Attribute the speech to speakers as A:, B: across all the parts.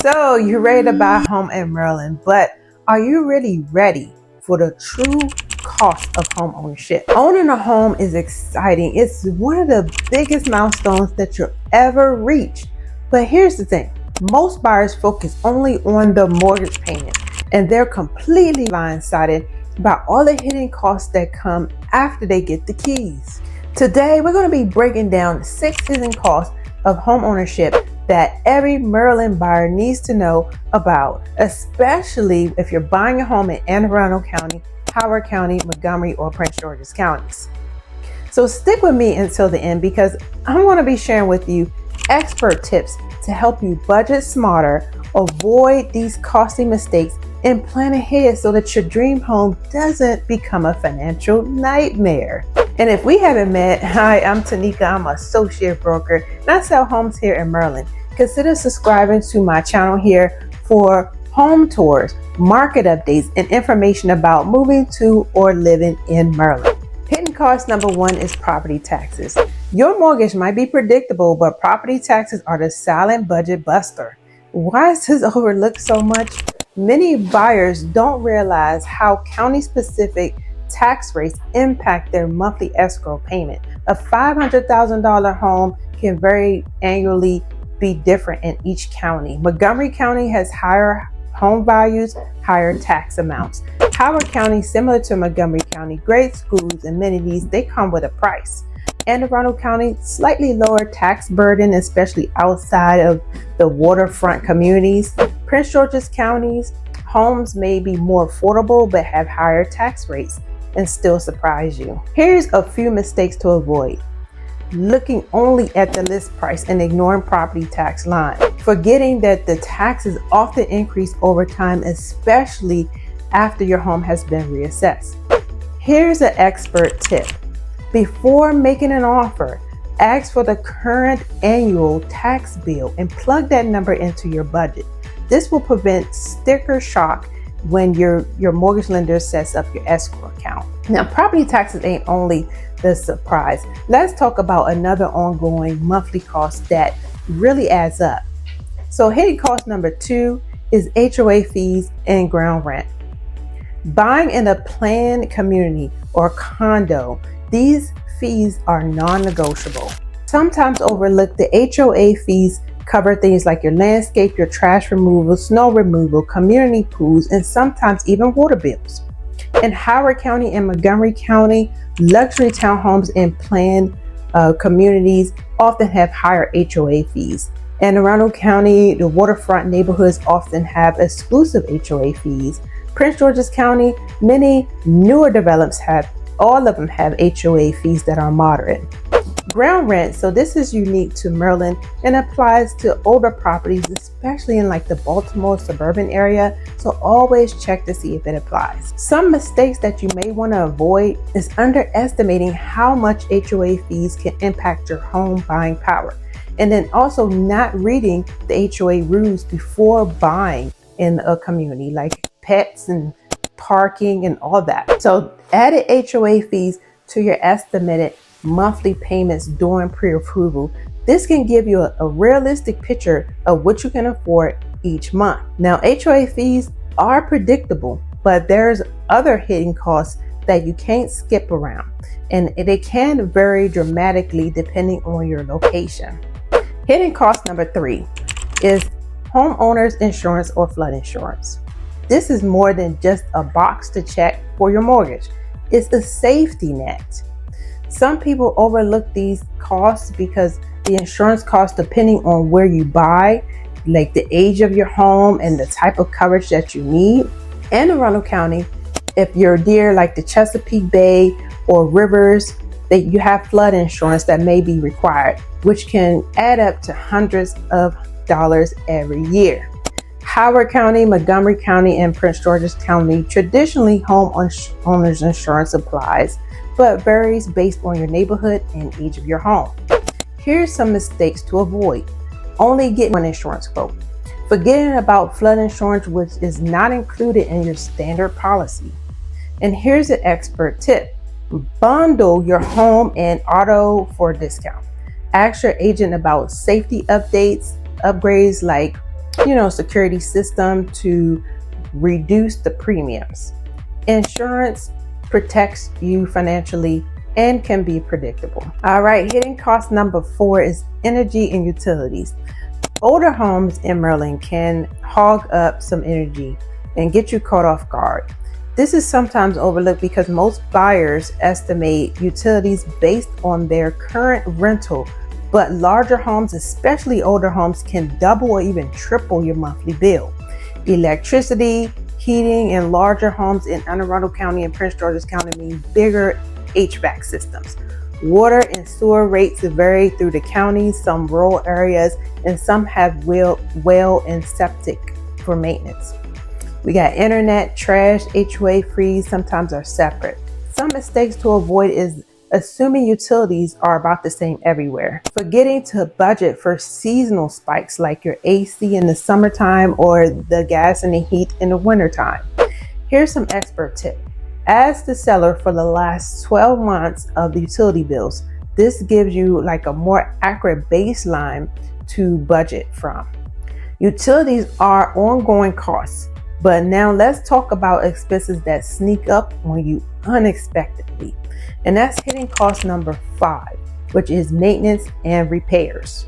A: So you're ready to buy a home in Maryland, but are you really ready for the true cost of home ownership? Owning a home is exciting. It's one of the biggest milestones that you'll ever reach. But here's the thing. Most buyers focus only on the mortgage payment, and they're completely blindsided by all the hidden costs that come after they get the keys. Today, we're going to be breaking down 6 hidden costs of home ownership that every Maryland buyer needs to know about, especially if you're buying a home in Anne Arundel County, Howard County, Montgomery, or Prince George's counties. So stick with me until the end because I'm going to be sharing with you expert tips to help you budget smarter, avoid these costly mistakes, and plan ahead so that your dream home doesn't become a financial nightmare. And if we haven't met, hi, I'm Tanika. I'm an associate broker and I sell homes here in Maryland. Consider subscribing to my channel here for home tours, market updates, and information about moving to or living in Maryland. Hidden cost number 1 is property taxes. Your mortgage might be predictable, but property taxes are the silent budget buster. Why is this overlooked so much? Many buyers don't realize how county-specific tax rates impact their monthly escrow payment. A $500,000 home can vary annually, be different in each county. Montgomery County has higher home values, higher tax amounts. Howard County, similar to Montgomery County, great schools, amenities, they come with a price. Anne Arundel County, slightly lower tax burden, especially outside of the waterfront communities. Prince George's counties, homes may be more affordable but have higher tax rates and still surprise you. Here's a few mistakes to avoid. Looking only at the list price and ignoring property tax line. Forgetting that the taxes often increase over time, especially after your home has been reassessed. Here's an expert tip. Before making an offer, ask for the current annual tax bill and plug that number into your budget. This will prevent sticker shock when your mortgage lender sets up your escrow account. Now, property taxes ain't only the surprise. Let's talk about another ongoing monthly cost that really adds up. So hidden cost number 2 is HOA fees and ground rent. Buying in a planned community or condo, these fees are non-negotiable. Sometimes overlooked, the HOA fees cover things like your landscape, your trash removal, snow removal, community pools, and sometimes even water bills. In Howard County and Montgomery County, luxury townhomes and planned communities often have higher HOA fees. In Arundel County, the waterfront neighborhoods often have exclusive HOA fees. Prince George's County, many newer developments all of them have HOA fees that are moderate. Ground rent, so this is unique to Maryland and applies to older properties, especially in like the Baltimore suburban area. So always check to see if it applies. Some mistakes that you may want to avoid is underestimating how much HOA fees can impact your home buying power. And then also not reading the HOA rules before buying in a community, like pets and parking and all that. So added HOA fees to your estimated monthly payments during pre-approval. This can give you a realistic picture of what you can afford each month. Now, HOA fees are predictable, but there's other hidden costs that you can't skip around, and they can vary dramatically depending on your location. Hidden cost number 3 is homeowners insurance or flood insurance. This is more than just a box to check for your mortgage. It's a safety net. Some people overlook these costs because the insurance costs, depending on where you buy, like the age of your home and the type of coverage that you need. In Arundel County, if you're near like the Chesapeake Bay or rivers, that you have flood insurance that may be required, which can add up to hundreds of dollars every year. Howard County, Montgomery County, and Prince George's County, traditionally homeowners insurance applies, but varies based on your neighborhood and age of your home. Here's some mistakes to avoid. Only get one insurance quote. Forgetting about flood insurance, which is not included in your standard policy. And here's an expert tip. Bundle your home and auto for a discount. Ask your agent about safety updates, upgrades like security system to reduce the premiums. Insurance protects you financially and can be predictable. All right, hidden cost number 4 is energy and utilities. Older homes in Maryland can hog up some energy and get you caught off guard. This is sometimes overlooked because most buyers estimate utilities based on their current rental, but larger homes, especially older homes, can double or even triple your monthly bill. Electricity, heating in larger homes in Anne Arundel County and Prince George's County mean bigger HVAC systems. Water and sewer rates vary through the counties, some rural areas, and some have well and septic for maintenance. We got internet, trash, HOA fees sometimes are separate. Some mistakes to avoid is assuming utilities are about the same everywhere. Forgetting to budget for seasonal spikes like your AC in the summertime or the gas and the heat in the wintertime. Here's some expert tip. Ask the seller for the last 12 months of the utility bills. This gives you like a more accurate baseline to budget from. Utilities are ongoing costs, but now let's talk about expenses that sneak up on you unexpectedly. And that's hidden cost number 5, which is maintenance and repairs.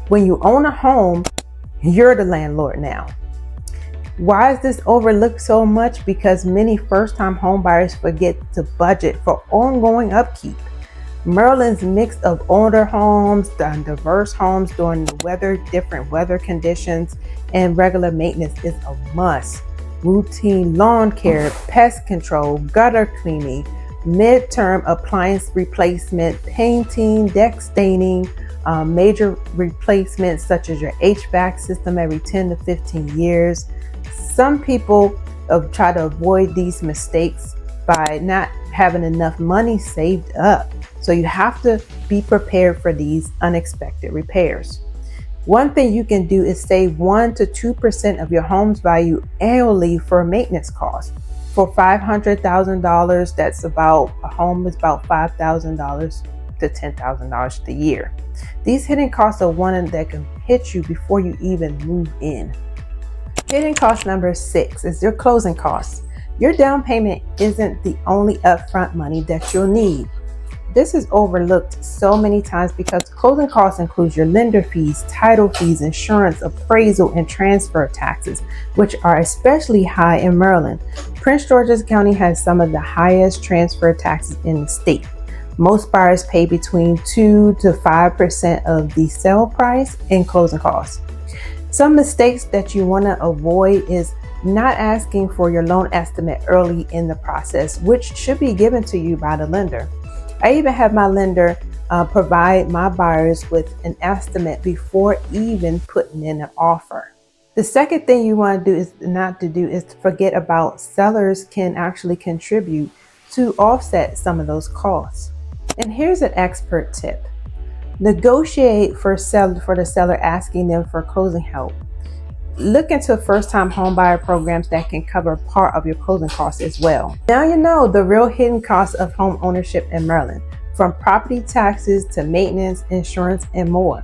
A: When you own a home, you're the landlord now. Why is this overlooked so much? Because many first-time home buyers forget to budget for ongoing upkeep. Maryland's mix of older homes and diverse homes during the different weather conditions and regular maintenance is a must. Routine lawn care, pest control, gutter cleaning, midterm appliance replacement, painting, deck staining, major replacements such as your HVAC system every 10 to 15 years. Some people try to avoid these mistakes by not having enough money saved up. So you have to be prepared for these unexpected repairs. One thing you can do is save 1 to 2% of your home's value annually for maintenance costs. For $500,000, that's about a home is about $5,000 to $10,000 a year. These hidden costs are one that can hit you before you even move in. Hidden cost number 6 is your closing costs. Your down payment isn't the only upfront money that you'll need. This is overlooked so many times because closing costs include your lender fees, title fees, insurance, appraisal, and transfer taxes, which are especially high in Maryland. Prince George's County has some of the highest transfer taxes in the state. Most buyers pay between 2 to 5% of the sale price in closing costs. Some mistakes that you want to avoid is not asking for your loan estimate early in the process, which should be given to you by the lender. I even have my lender provide my buyers with an estimate before even putting in an offer. The second thing you want to do is to forget about sellers can actually contribute to offset some of those costs. And here's an expert tip. Negotiate for the seller asking them for closing help. Look into first-time homebuyer programs that can cover part of your closing costs as well. Now you know the real hidden costs of home ownership in Maryland, from property taxes to maintenance, insurance, and more.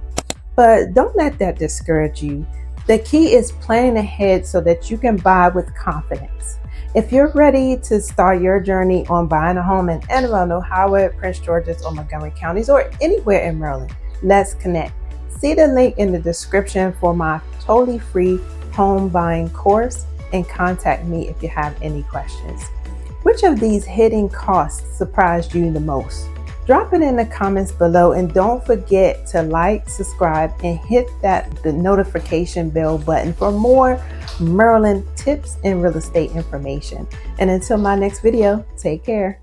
A: But don't let that discourage you. The key is planning ahead so that you can buy with confidence. If you're ready to start your journey on buying a home in Anne Arundel, Howard, Prince George's, or Montgomery counties, or anywhere in Maryland, let's connect. See the link in the description for my totally free home buying course and contact me if you have any questions. Which of these hidden costs surprised you the most? Drop it in the comments below, and don't forget to like, subscribe, and hit the notification bell button for more Maryland tips and real estate information. And until my next video, take care.